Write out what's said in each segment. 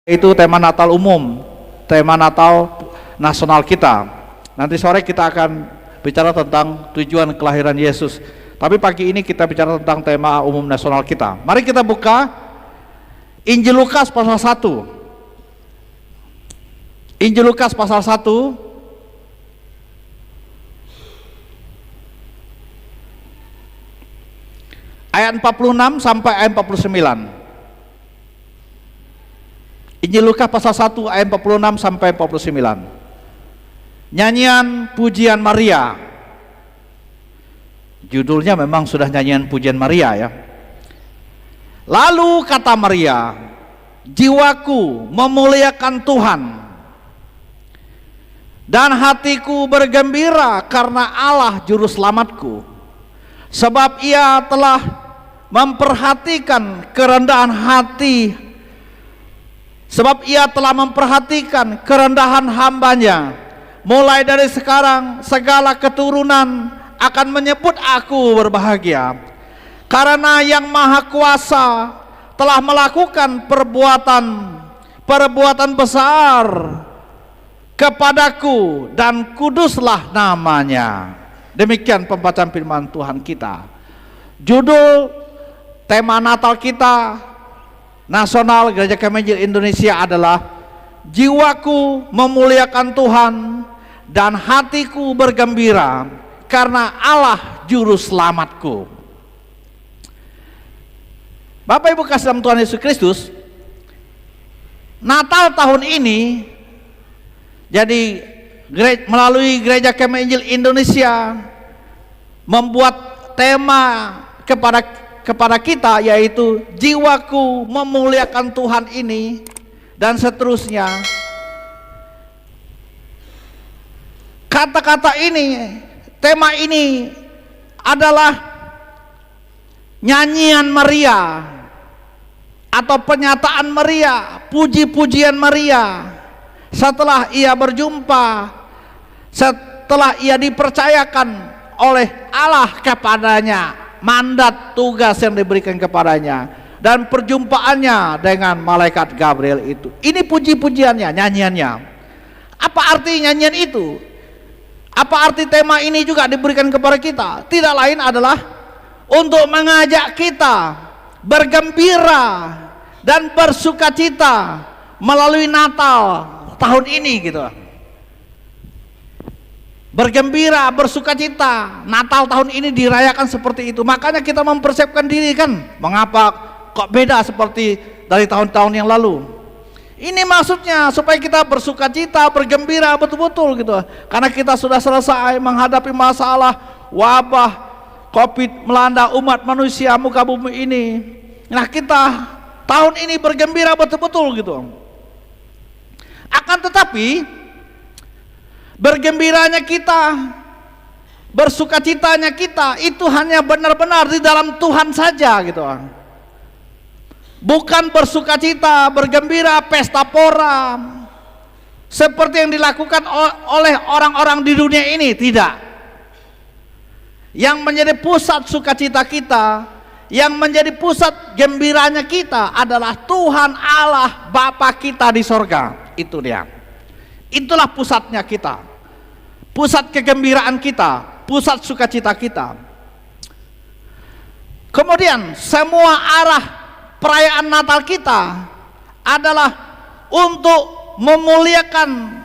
Itu tema Natal umum, tema Natal nasional kita. Nanti sore kita akan bicara tentang tujuan kelahiran Yesus. Tapi pagi ini kita bicara tentang tema umum nasional kita. Mari kita buka Injil Lukas pasal 1. Injil Lukas pasal 1 ayat 46 sampai ayat 49. Injil Lukas pasal 1 ayat 46 sampai 49. Nyanyian pujian Maria. Judulnya memang sudah nyanyian pujian Maria ya. Lalu kata Maria, jiwaku memuliakan Tuhan dan hatiku bergembira karena Allah juru selamatku, sebab ia telah memperhatikan kerendahan hati, sebab ia telah memperhatikan kerendahan hambanya. Mulai dari sekarang segala keturunan akan menyebut aku berbahagia, karena Yang Maha Kuasa telah melakukan perbuatan besar kepadaku, dan kuduslah namanya. Demikian pembacaan firman Tuhan kita. Judul tema Natal kita nasional Gereja Kami Injil Indonesia adalah jiwaku memuliakan Tuhan dan hatiku bergembira karena Allah juru selamatku. Bapak Ibu kasih dalam Tuhan Yesus Kristus, Natal tahun ini jadi melalui Gereja Kami Injil Indonesia membuat tema kepada kita, yaitu jiwaku memuliakan Tuhan ini, dan seterusnya. Kata-kata ini, tema ini adalah nyanyian Maria atau pernyataan Maria, puji-pujian Maria setelah ia berjumpa, setelah ia dipercayakan oleh Allah kepadanya mandat tugas yang diberikan kepadanya, dan perjumpaannya dengan malaikat Gabriel itu. Ini puji-pujiannya, nyanyiannya. Apa arti nyanyian itu? Apa arti tema ini juga diberikan kepada kita? Tidak lain adalah untuk mengajak kita bergembira dan bersukacita melalui Natal tahun ini gitu. Bergembira, bersukacita. Natal tahun ini dirayakan seperti itu. Makanya kita mempersiapkan diri kan. Mengapa kok beda seperti dari tahun-tahun yang lalu? Ini maksudnya supaya kita bersukacita, bergembira betul-betul gitu. Karena kita sudah selesai menghadapi masalah wabah COVID melanda umat manusia muka bumi ini. Nah, kita tahun ini bergembira betul-betul gitu. Akan tetapi bergembiranya kita, bersukacitanya kita itu hanya benar-benar di dalam Tuhan saja gitu. Bukan bersukacita, bergembira, pesta pora seperti yang dilakukan oleh orang-orang di dunia ini, tidak. Yang menjadi pusat sukacita kita, yang menjadi pusat gembiranya kita adalah Tuhan Allah Bapa kita di sorga. Itu dia. Itulah pusatnya kita, pusat kegembiraan kita, pusat sukacita kita. Kemudian semua arah perayaan Natal kita adalah untuk memuliakan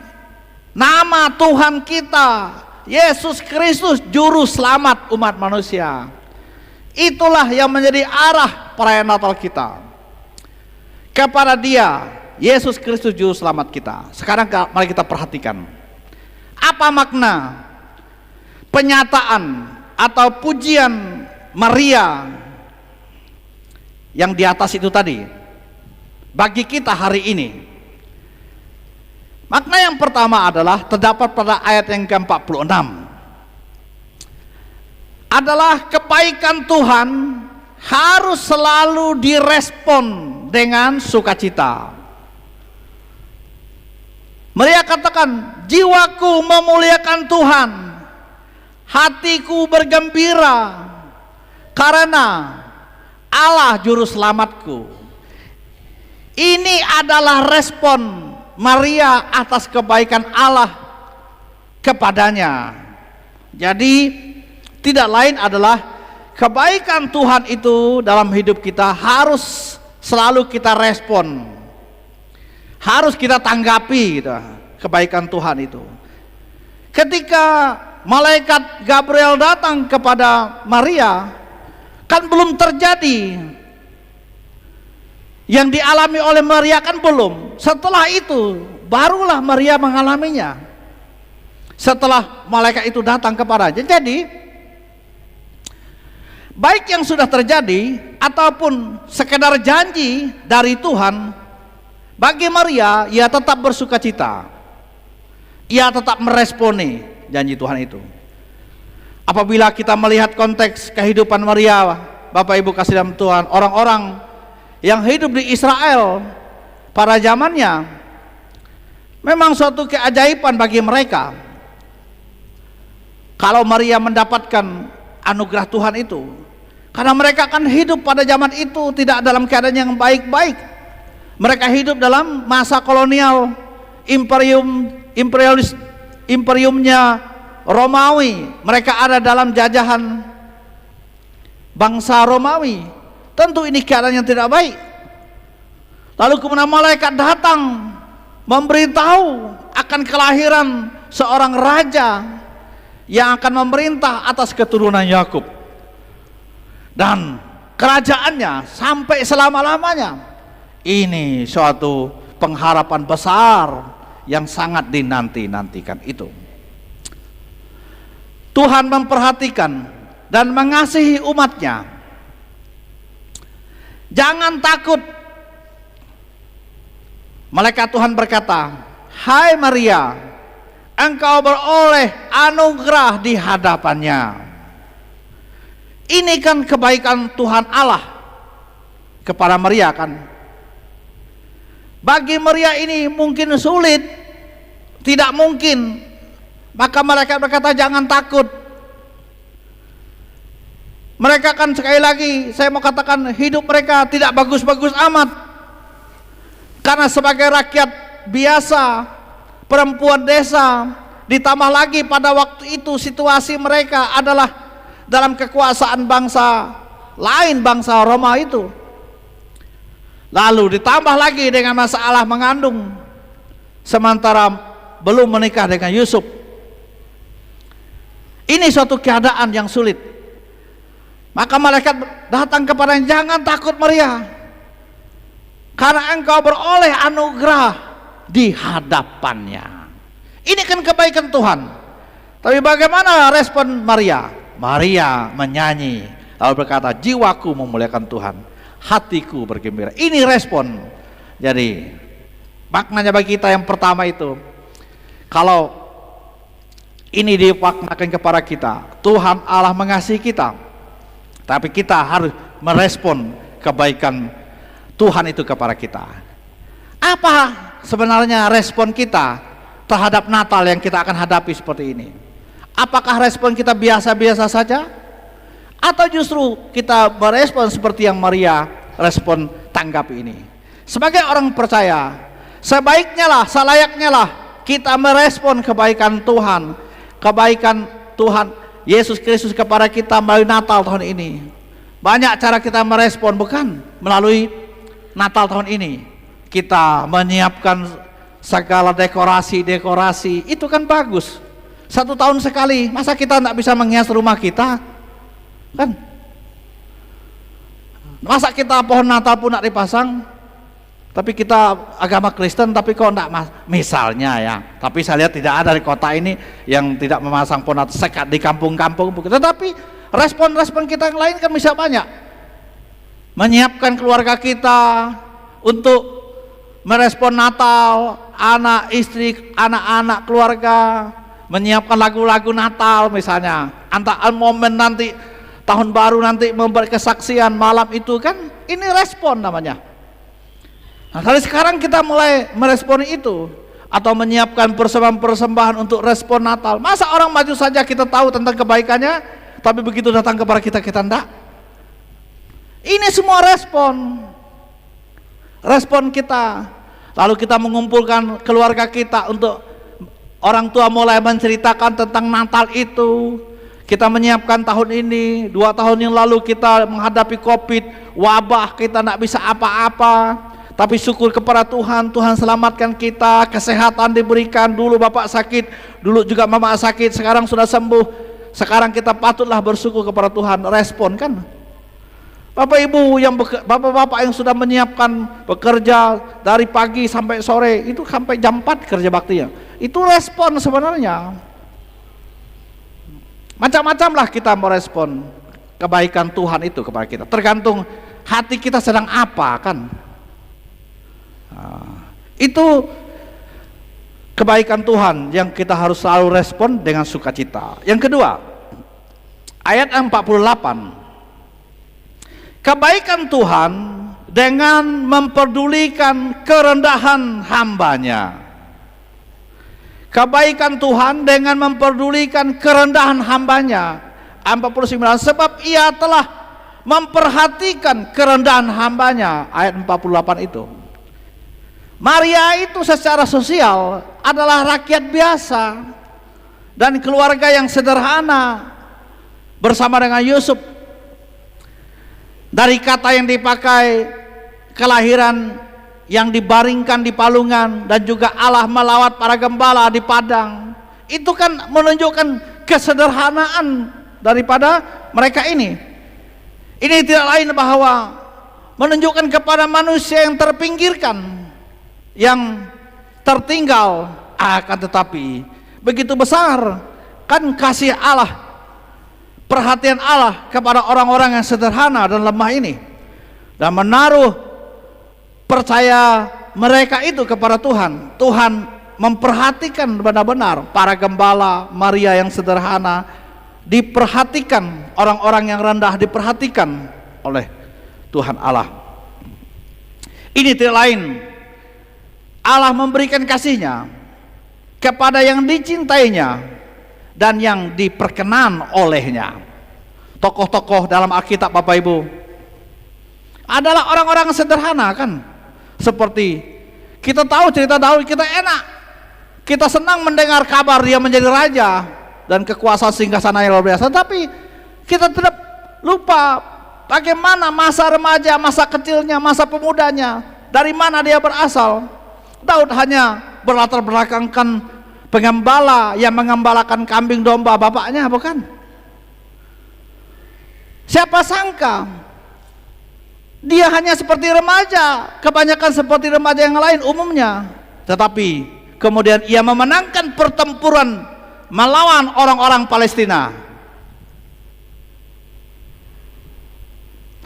nama Tuhan kita, Yesus Kristus, Juru Selamat umat manusia. Itulah yang menjadi arah perayaan Natal kita. Kepada Dia, Yesus Kristus Juru Selamat kita. Sekarang mari kita perhatikan apa makna penyataan atau pujian Maria yang di atas itu tadi bagi kita hari ini. Makna yang pertama adalah terdapat pada ayat yang ke-46, adalah kebaikan Tuhan harus selalu direspon dengan sukacita. Maria katakan, jiwaku memuliakan Tuhan, hatiku bergembira karena Allah juru selamatku. Ini adalah respon Maria atas kebaikan Allah kepadanya. Jadi tidak lain adalah kebaikan Tuhan itu dalam hidup kita harus selalu kita respon, harus kita tanggapi gitu, kebaikan Tuhan itu. Ketika malaikat Gabriel datang kepada Maria, kan belum terjadi yang dialami oleh Maria, kan belum. Setelah itu barulah Maria mengalaminya, setelah malaikat itu datang kepadanya. Jadi baik yang sudah terjadi ataupun sekedar janji dari Tuhan, bagi Maria ia tetap bersuka cita, ia tetap meresponi janji Tuhan itu. Apabila kita melihat konteks kehidupan Maria, Bapak Ibu kasih dalam Tuhan, orang-orang yang hidup di Israel pada zamannya memang suatu keajaiban bagi mereka kalau Maria mendapatkan anugerah Tuhan itu, karena mereka akan hidup pada zaman itu tidak dalam keadaan yang baik-baik. Mereka hidup dalam masa kolonial, imperiumnya Romawi. Mereka ada dalam jajahan bangsa Romawi. Tentu ini keadaan yang tidak baik. Lalu kemudian malaikat datang memberitahu akan kelahiran seorang raja yang akan memerintah atas keturunan Yakub, dan kerajaannya sampai selama-lamanya. Ini suatu pengharapan besar yang sangat dinanti-nantikan itu. Tuhan memperhatikan dan mengasihi umatnya. Jangan takut. Malaikat Tuhan berkata, "Hai Maria, engkau beroleh anugerah di hadapannya." Ini kan kebaikan Tuhan Allah kepada Maria kan. Bagi Maria ini mungkin sulit, tidak mungkin. Maka malaikat berkata, jangan takut. Mereka kan, sekali lagi saya mau katakan, hidup mereka tidak bagus-bagus amat. Karena sebagai rakyat biasa, perempuan desa, ditambah lagi pada waktu itu situasi mereka adalah dalam kekuasaan bangsa lain, bangsa Roma itu. Lalu ditambah lagi dengan masalah mengandung, sementara belum menikah dengan Yusuf. Ini suatu keadaan yang sulit. Maka malaikat datang kepadanya, jangan takut Maria, karena engkau beroleh anugerah di hadapannya. Ini kan kebaikan Tuhan. Tapi bagaimana respon Maria? Maria menyanyi lalu berkata, jiwaku memuliakan Tuhan, hatiku bergembira. Ini respon. Jadi maknanya bagi kita yang pertama itu, kalau ini dimaknakan kepada kita, Tuhan Allah mengasihi kita, tapi kita harus merespon kebaikan Tuhan itu kepada kita. Apa sebenarnya respon kita terhadap Natal yang kita akan hadapi seperti ini? Apakah respon kita biasa-biasa saja? Atau justru kita merespon seperti yang Maria respon tanggapi ini? Sebagai orang percaya, sebaiknya lah, selayaknya lah kita merespon kebaikan Tuhan, kebaikan Tuhan Yesus Kristus kepada kita melalui Natal tahun ini. Banyak cara kita merespon, bukan? Melalui Natal tahun ini kita menyiapkan segala dekorasi-dekorasi, itu kan bagus. 1 tahun sekali, masa kita tidak bisa menghias rumah kita? Kan? Masa kita pohon Natal pun tidak dipasang? Tapi kita agama Kristen, tapi kok tidak, misalnya ya. Tapi saya lihat tidak ada di kota ini yang tidak memasang pohon Natal, sekat di kampung-kampung. Tetapi respon-respon kita yang lain kan bisa banyak. Menyiapkan keluarga kita untuk merespon Natal, anak, istri, anak-anak, keluarga, menyiapkan lagu-lagu Natal misalnya, antara momen nanti tahun baru nanti memberi kesaksian malam itu kan, ini respon namanya. Nah, dari sekarang kita mulai meresponi itu, atau menyiapkan persembahan-persembahan untuk respon Natal. Masa orang maju saja kita tahu tentang kebaikannya, tapi begitu datang kepada kita, kita enggak. Ini semua respon. respon kita. Lalu kita mengumpulkan keluarga kita untuk orang tua mulai menceritakan tentang Natal itu. Kita menyiapkan tahun ini, 2 tahun yang lalu kita menghadapi COVID, wabah, kita tidak bisa apa-apa. Tapi syukur kepada Tuhan, Tuhan selamatkan kita, kesehatan diberikan. Dulu bapak sakit, dulu juga mama sakit, sekarang sudah sembuh. Sekarang kita patutlah bersyukur kepada Tuhan. Respon kan? Bapak ibu yang bapak-bapak yang sudah menyiapkan bekerja dari pagi sampai sore, itu sampai jam 4 kerja baktinya, itu respon sebenarnya. Macam-macamlah kita merespon kebaikan Tuhan itu kepada kita, tergantung hati kita sedang apa kan. Itu kebaikan Tuhan yang kita harus selalu respon dengan sukacita. Yang kedua, ayat 48, kebaikan Tuhan dengan memperdulikan kerendahan hambanya. Kebaikan Tuhan dengan memperdulikan kerendahan hambanya. 49, sebab ia telah memperhatikan kerendahan hambanya. Ayat 48 itu. Maria itu secara sosial adalah rakyat biasa dan keluarga yang sederhana bersama dengan Yusuf. Dari kata yang dipakai, kelahiran yang dibaringkan di palungan, dan juga Allah melawat para gembala di padang, itu kan menunjukkan kesederhanaan daripada mereka ini. Ini tidak lain bahwa menunjukkan kepada manusia yang terpinggirkan, yang tertinggal. Akan tetapi begitu besar kan kasih Allah, perhatian Allah kepada orang-orang yang sederhana dan lemah ini, dan menaruh percaya mereka itu kepada Tuhan. Tuhan memperhatikan benar-benar para gembala, Maria yang sederhana, diperhatikan, orang-orang yang rendah diperhatikan oleh Tuhan Allah. Ini tidak lain, Allah memberikan kasih-Nya kepada yang dicintainya dan yang diperkenan olehnya. Tokoh-tokoh dalam Alkitab Bapak Ibu adalah orang-orang sederhana kan. Seperti kita tahu cerita Daud, kita enak, kita senang mendengar kabar dia menjadi raja dan kekuasaan singgasana yang luar biasa. Tapi kita tidak lupa bagaimana masa remaja, masa kecilnya, masa pemudanya, dari mana dia berasal. Daud hanya berlatar belakangkan pengembala yang mengembalakan kambing domba bapaknya, bukan? Siapa sangka dia hanya seperti remaja, kebanyakan seperti remaja yang lain umumnya. Tetapi kemudian ia memenangkan pertempuran melawan orang-orang Palestina.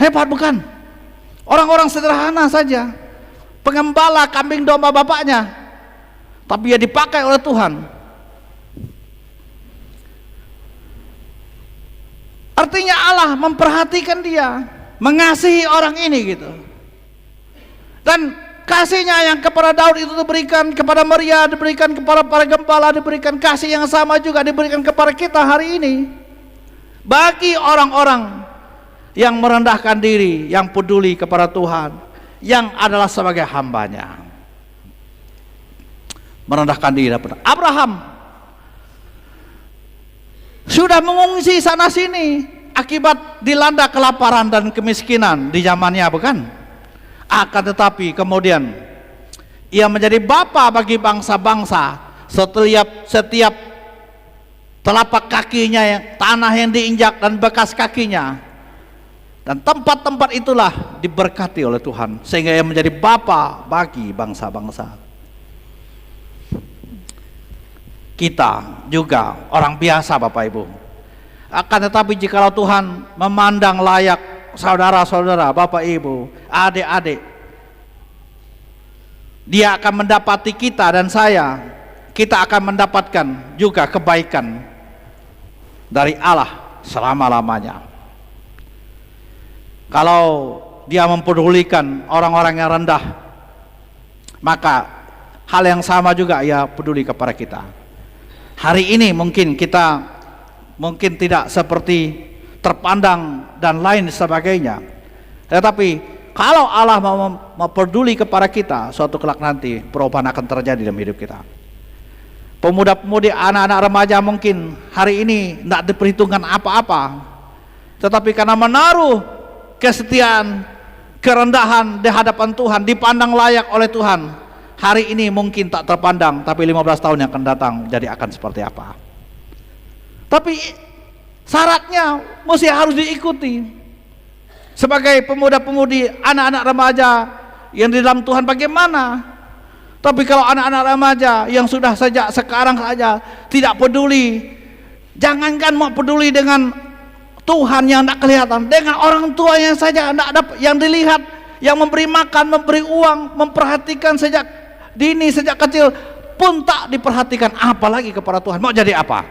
Hebat bukan? Orang-orang sederhana saja, pengembala kambing domba bapaknya, tapi ia dipakai oleh Tuhan. Artinya Allah memperhatikan dia, mengasihi orang ini gitu. Dan kasihnya yang kepada Daud itu diberikan kepada Maria, diberikan kepada para gembala, diberikan kasih yang sama juga diberikan kepada kita hari ini. Bagi orang-orang yang merendahkan diri, yang peduli kepada Tuhan, yang adalah sebagai hambanya, merendahkan diri. Abraham sudah mengungsi sana sini akibat dilanda kelaparan dan kemiskinan di zamannya, bukan? Akan tetapi kemudian ia menjadi bapa bagi bangsa-bangsa. Setiap telapak kakinya, tanah yang diinjak dan bekas kakinya, dan tempat-tempat itulah diberkati oleh Tuhan, sehingga ia menjadi bapa bagi bangsa-bangsa. Kita juga orang biasa Bapak Ibu. Akan tetapi jikalau Tuhan memandang layak saudara-saudara, Bapak Ibu, adik-adik, Dia akan mendapati kita dan saya, kita akan mendapatkan juga kebaikan dari Allah selama-lamanya. Kalau Dia mempedulikan orang-orang yang rendah, maka hal yang sama juga Ia peduli kepada kita. Hari ini mungkin kita tidak seperti terpandang dan lain sebagainya, tetapi Kalau Allah mau peduli kepada kita, suatu kelak nanti perubahan akan terjadi dalam hidup kita. Pemuda-pemudi, anak-anak remaja mungkin hari ini tidak diperhitungkan apa-apa, tetapi karena menaruh kesetiaan, kerendahan di hadapan Tuhan, dipandang layak oleh Tuhan, hari ini mungkin tak terpandang, tapi 15 tahun yang akan datang jadi akan seperti apa. Tapi syaratnya mesti harus diikuti. Sebagai pemuda-pemudi, anak-anak remaja yang di dalam Tuhan bagaimana? Tapi kalau anak-anak remaja yang sudah sejak sekarang saja tidak peduli, jangankan mau peduli dengan Tuhan yang tidak kelihatan, dengan orang tua yang saja tidak dapat, yang dilihat, yang memberi makan, memberi uang, memperhatikan sejak dini, sejak kecil pun tak diperhatikan, apalagi kepada Tuhan. Mau jadi apa?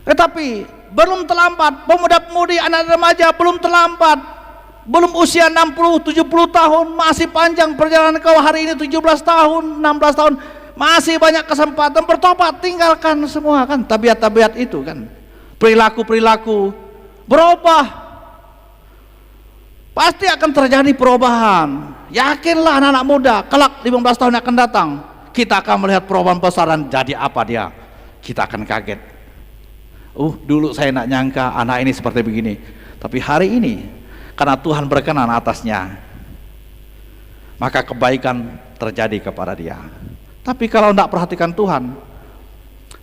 Tetapi belum terlambat, pemuda-pemudi, anak remaja belum terlambat. Belum usia 60-70 tahun, masih panjang perjalanan kau. Hari ini 17 tahun, 16 tahun, masih banyak kesempatan bertobat. Tinggalkan semua kan, tabiat-tabiat itu kan, perilaku-perilaku, berubah. Pasti akan terjadi perubahan. Yakinlah anak-anak muda, kelak 15 tahun yang akan datang, kita akan melihat perubahan besar. Dan jadi apa dia? Kita akan kaget. Dulu saya nak nyangka anak ini seperti begini, tapi hari ini karena Tuhan berkenan atasnya, maka kebaikan terjadi kepada dia. Tapi kalau tidak perhatikan Tuhan,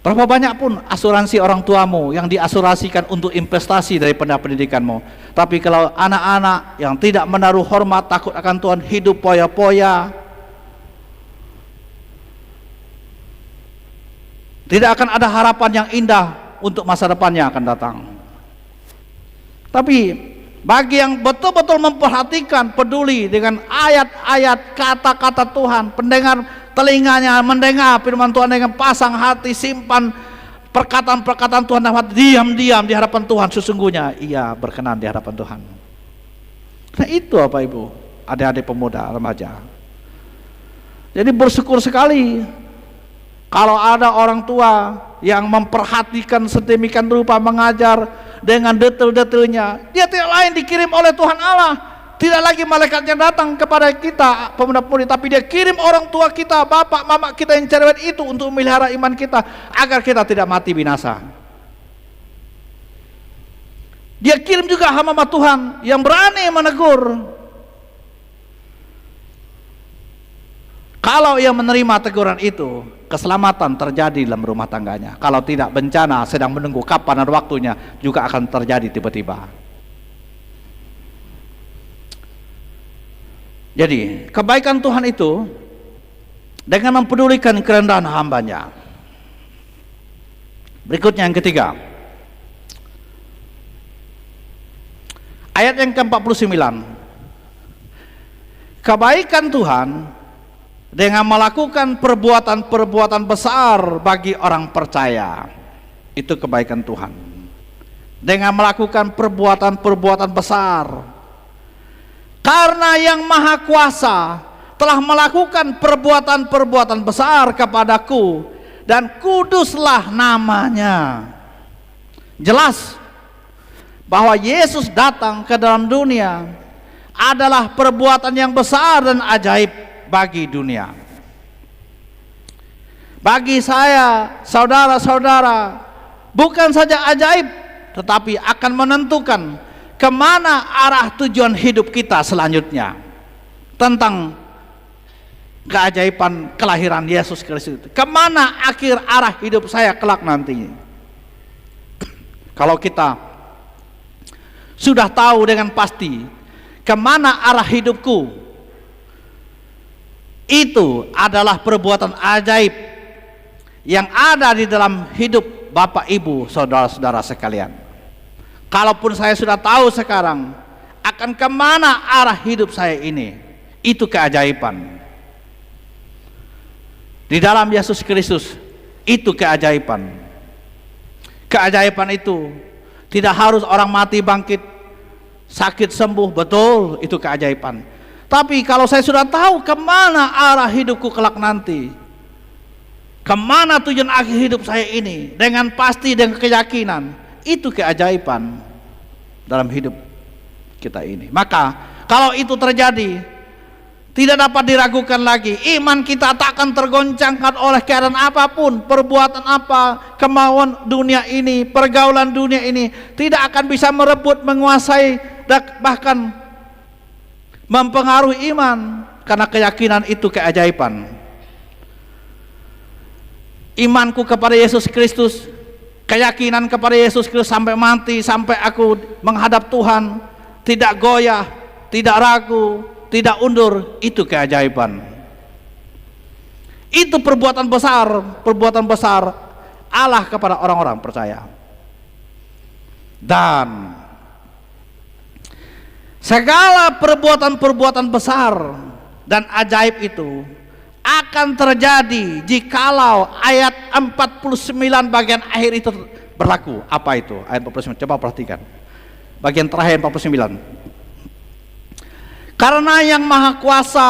berapa banyak pun asuransi orang tuamu yang diasurasikan untuk investasi dari pendidikanmu, tapi kalau anak-anak yang tidak menaruh hormat, takut akan Tuhan, hidup poya-poya, tidak akan ada harapan yang indah untuk masa depannya akan datang. Tapi bagi yang betul-betul memperhatikan, peduli dengan ayat-ayat, kata-kata Tuhan, pendengar telinganya mendengar firman Tuhan dengan pasang hati, simpan perkataan-perkataan Tuhan dalam hati, diam-diam di hadapan Tuhan, sesungguhnya ia berkenan di hadapan Tuhan. Nah itu Bapak Ibu, adik-adik pemuda, remaja. Jadi bersyukur sekali kalau ada orang tua yang memperhatikan sedemikian rupa, mengajar dengan detail-detailnya. Dia tidak lain dikirim oleh Tuhan Allah, tidak lagi malaikat yang datang kepada kita pemuda-pemudi, tapi dia kirim orang tua kita, bapak, mama kita yang cerewet itu untuk memelihara iman kita agar kita tidak mati binasa. Dia kirim juga hamba Tuhan yang berani menegur. Kalau ia menerima teguran itu, keselamatan terjadi dalam rumah tangganya. Kalau tidak, bencana sedang menunggu kapan dan waktunya juga akan terjadi tiba-tiba. Jadi kebaikan Tuhan itu dengan mempedulikan kerendahan hambanya. Berikutnya yang ketiga, ayat yang ke-49. Kebaikan Tuhan dengan melakukan perbuatan-perbuatan besar bagi orang percaya. Itu kebaikan Tuhan. Dengan melakukan perbuatan-perbuatan besar. Karena yang Maha Kuasa telah melakukan perbuatan-perbuatan besar kepadaku, dan kuduslah namanya. Jelas bahwa Yesus datang ke dalam dunia adalah perbuatan yang besar dan ajaib bagi dunia. Bagi saya, saudara-saudara, bukan saja ajaib, tetapi akan menentukan kemana arah tujuan hidup kita selanjutnya. Tentang keajaiban kelahiran Yesus Kristus, kemana akhir arah hidup saya kelak nanti. Kalau kita sudah tahu dengan pasti kemana arah hidupku, itu adalah perbuatan ajaib yang ada di dalam hidup Bapak Ibu saudara-saudara sekalian. Kalaupun saya sudah tahu sekarang akan kemana arah hidup saya ini, itu keajaiban. Di dalam Yesus Kristus itu keajaiban. Keajaiban itu tidak harus orang mati bangkit, sakit sembuh, betul itu keajaiban. Tapi kalau saya sudah tahu kemana arah hidupku kelak nanti, kemana tujuan akhir hidup saya ini, dengan pasti, dengan keyakinan, itu keajaiban. dalam hidup kita ini. Maka kalau itu terjadi, tidak dapat diragukan lagi, iman kita tak akan tergoncangkan oleh keadaan apapun, perbuatan apa, kemauan dunia ini, pergaulan dunia ini tidak akan bisa merebut, menguasai, bahkan mempengaruhi iman, karena keyakinan itu keajaiban. Imanku kepada Yesus Kristus, keyakinan kepada Yesus Kristus sampai mati, sampai aku menghadap Tuhan, tidak goyah, tidak ragu, tidak undur, itu keajaiban. Itu perbuatan besar Allah kepada orang-orang percaya. Dan segala perbuatan-perbuatan besar dan ajaib itu akan terjadi jikalau ayat 49 bagian akhir itu berlaku. Apa itu ayat 49? Coba perhatikan bagian terakhir 49. Karena yang Maha Kuasa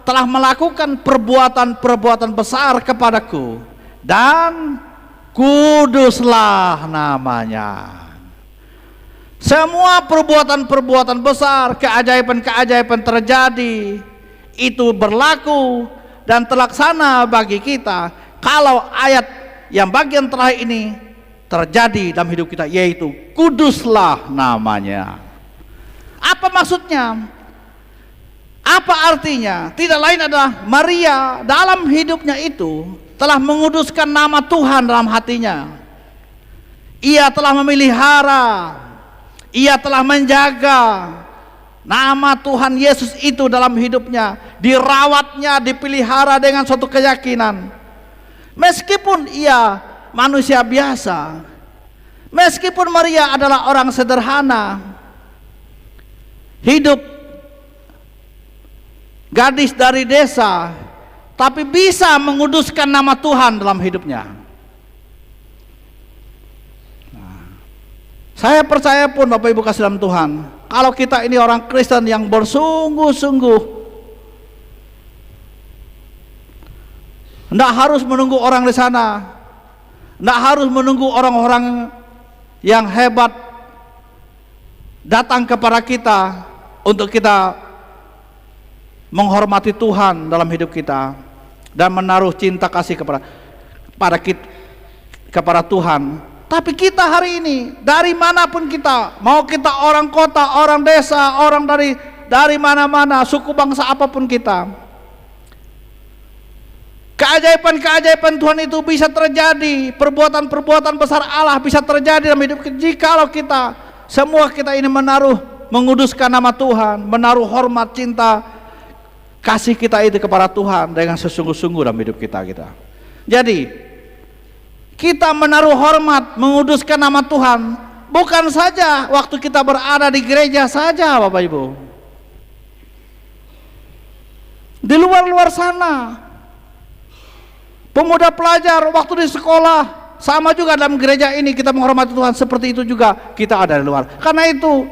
telah melakukan perbuatan-perbuatan besar kepadaku, dan kuduslah namanya. Semua perbuatan-perbuatan besar, keajaiban-keajaiban terjadi, itu berlaku dan terlaksana bagi kita kalau ayat yang bagian terakhir ini terjadi dalam hidup kita, yaitu kuduslah namanya. Apa maksudnya? Apa artinya? Tidak lain adalah Maria dalam hidupnya itu telah menguduskan nama Tuhan dalam hatinya. Ia telah memelihara, ia telah menjaga nama Tuhan Yesus itu dalam hidupnya, dirawatnya, dipelihara dengan suatu keyakinan. Meskipun ia manusia biasa, meskipun Maria adalah orang sederhana, hidup gadis dari desa, tapi bisa menguduskan nama Tuhan dalam hidupnya. Saya percaya pun Bapak Ibu kasih dalam Tuhan, kalau kita ini orang Kristen yang bersungguh-sungguh, tidak harus menunggu orang di sana, tidak harus menunggu orang-orang yang hebat datang kepada kita untuk kita menghormati Tuhan dalam hidup kita dan menaruh cinta kasih kepada Tuhan. Tapi kita hari ini, dari manapun kita, mau kita orang kota, orang desa, orang dari mana-mana, suku bangsa apapun kita, keajaiban-keajaiban Tuhan itu bisa terjadi, perbuatan-perbuatan besar Allah bisa terjadi dalam hidup kita, jikalau kita, semua kita ini menguduskan nama Tuhan, menaruh hormat, cinta, kasih kita itu kepada Tuhan dengan sesungguh-sungguh dalam hidup kita. Jadi kita menaruh hormat, menguduskan nama Tuhan, bukan saja waktu kita berada di gereja saja Bapak Ibu, di luar sana, pemuda pelajar waktu di sekolah, sama juga dalam gereja ini kita menghormati Tuhan, seperti itu juga kita ada di luar. Karena itu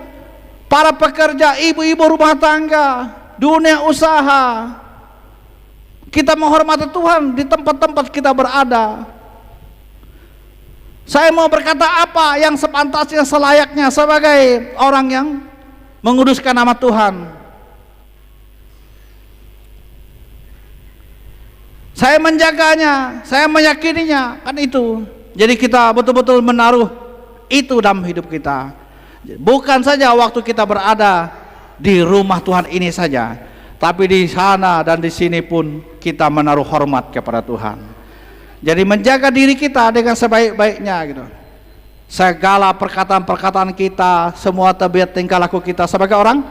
para pekerja, ibu-ibu rumah tangga, dunia usaha, kita menghormati Tuhan di tempat-tempat kita berada. Saya mau berkata apa yang sepantasnya, selayaknya sebagai orang yang menguduskan nama Tuhan. Saya menjaganya, saya meyakininya, kan itu. Jadi kita betul-betul menaruh itu dalam hidup kita. Bukan saja waktu kita berada di rumah Tuhan ini saja, tapi di sana dan di sini pun kita menaruh hormat kepada Tuhan. Jadi menjaga diri kita dengan sebaik-baiknya gitu. Segala perkataan-perkataan kita, semua tabiat tingkah laku kita sebagai orang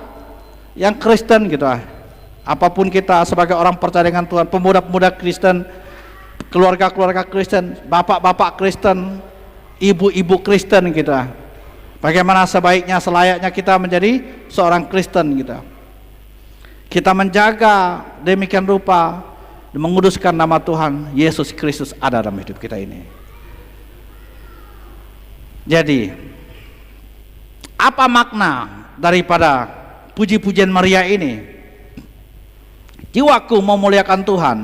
yang Kristen gitu. Apapun kita sebagai orang percaya dengan Tuhan, pemuda-pemuda Kristen, keluarga-keluarga Kristen, bapak-bapak Kristen, ibu-ibu Kristen gitu. Bagaimana sebaiknya, selayaknya kita menjadi seorang Kristen gitu. Kita menjaga demikian rupa, menguduskan nama Tuhan Yesus Kristus ada dalam hidup kita ini. Jadi apa makna daripada puji-pujian Maria ini? Jiwaku memuliakan Tuhan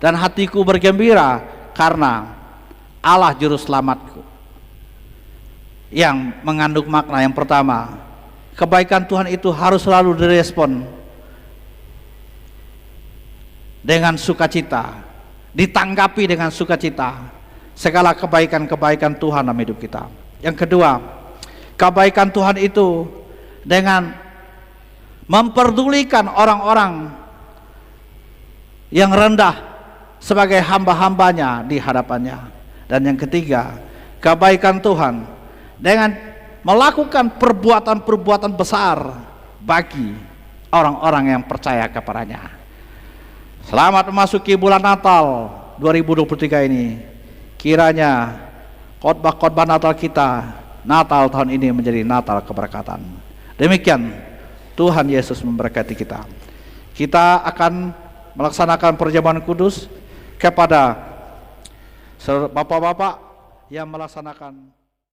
dan hatiku bergembira karena Allah juru selamatku. Yang mengandung makna yang pertama, kebaikan Tuhan itu harus selalu direspon dengan sukacita, ditanggapi dengan sukacita segala kebaikan-kebaikan Tuhan dalam hidup kita. Yang kedua, kebaikan Tuhan itu dengan memperdulikan orang-orang yang rendah sebagai hamba-hambanya di hadapannya. Dan yang ketiga, kebaikan Tuhan dengan melakukan perbuatan-perbuatan besar bagi orang-orang yang percaya kepadanya. Selamat memasuki bulan Natal 2023 ini. Kiranya khotbah-khotbah Natal kita, Natal tahun ini menjadi Natal keberkatan. Demikian, Tuhan Yesus memberkati kita. Kita akan melaksanakan perjamuan kudus kepada bapak-bapak yang melaksanakan